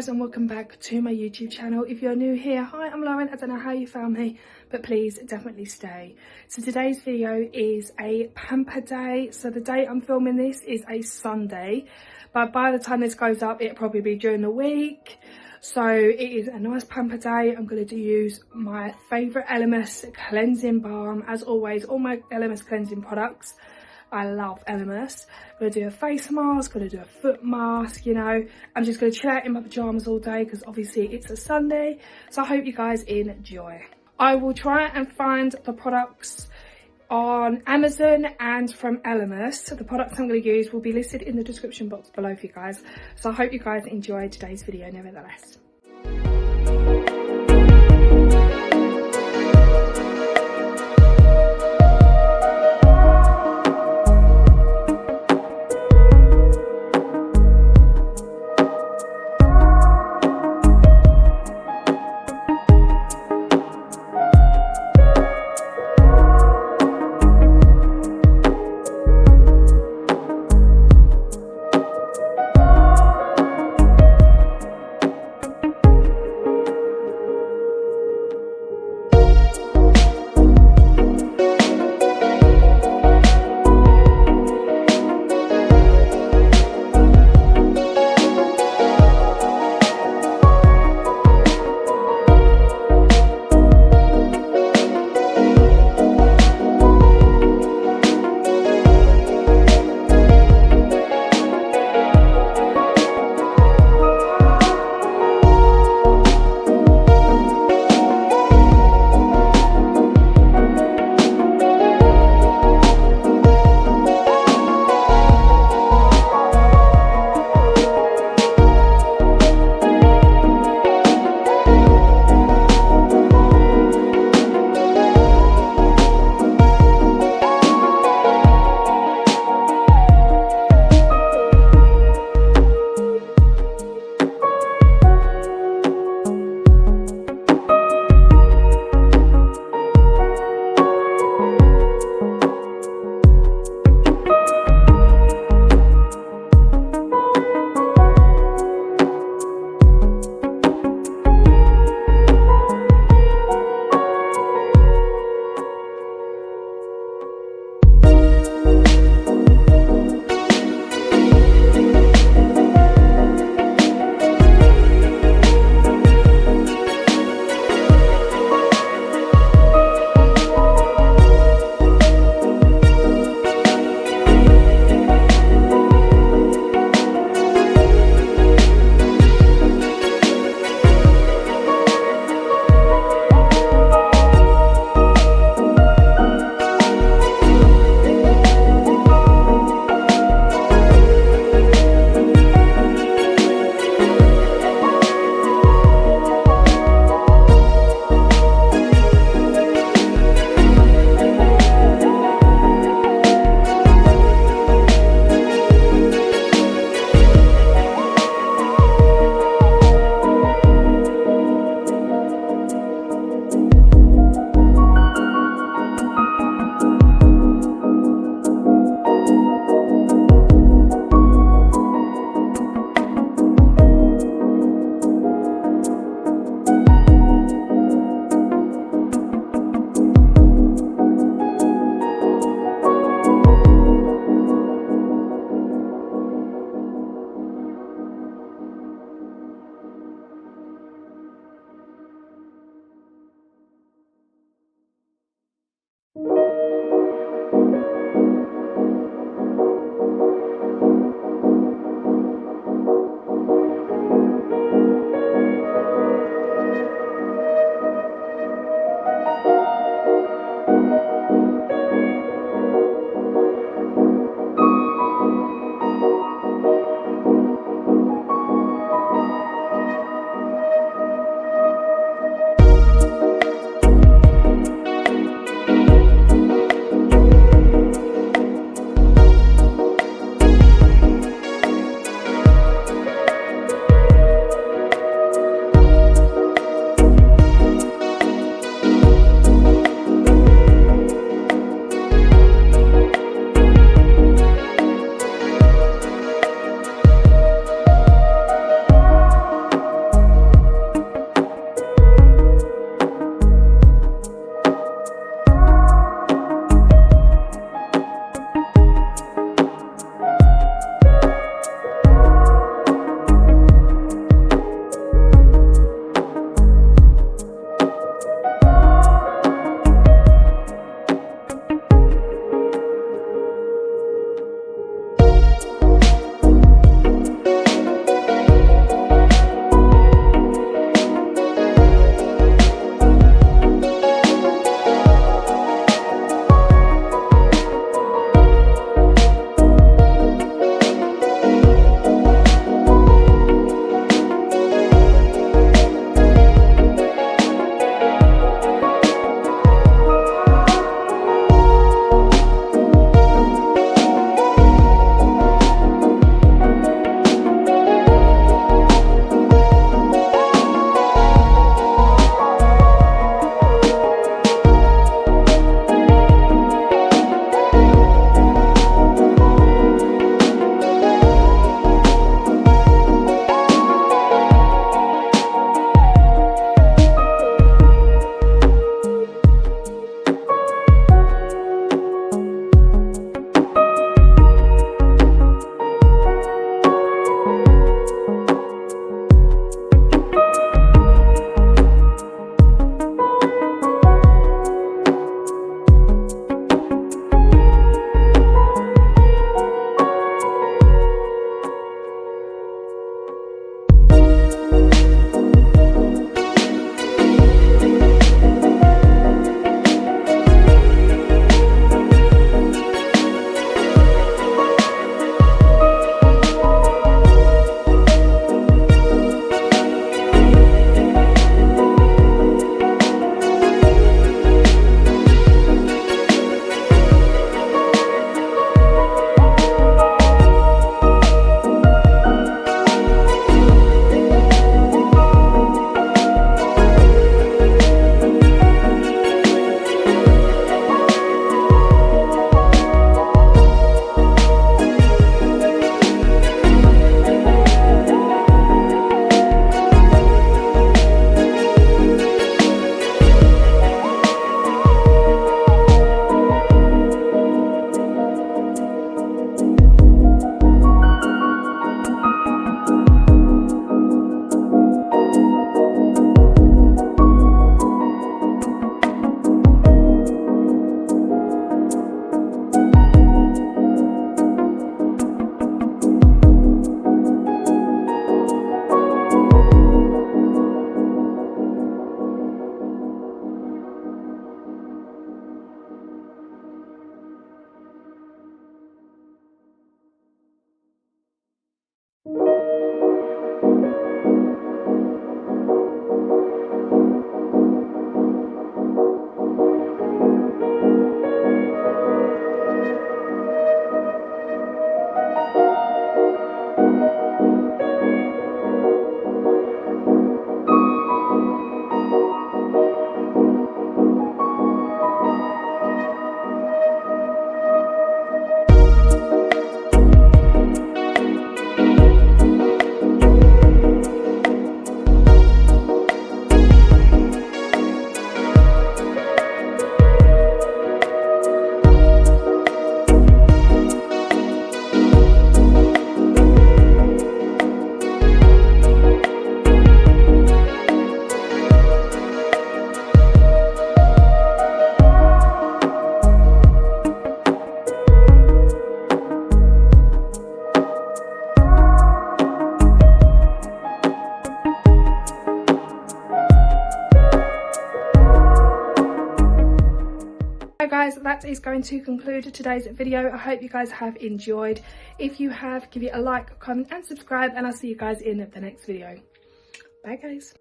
guys, and welcome back to my YouTube channel. If you're new here, hi, I'm Lauren. I don't know how you found me, but please definitely stay. So today's video is a pamper day. So the day I'm filming this is a Sunday, but by the time this goes up, it'll probably be during the week. So it is a nice pamper day. I'm going to use my favourite Elemis cleansing balm. As always, all my Elemis cleansing products, I love Elemis. I'm going to do a face mask, going to do a foot mask, you know. I'm just going to chill out in my pyjamas all day because obviously it's a Sunday. So I hope you guys enjoy. I will try and find the products on Amazon and from Elemis. The products I'm going to use will be listed in the description box below for you guys. So I hope you guys enjoyed today's video nevertheless. So guys, that is going to conclude today's video. I hope you guys have enjoyed. If you have, give it a like, comment and subscribe, and I'll see you guys in the next video. Bye guys.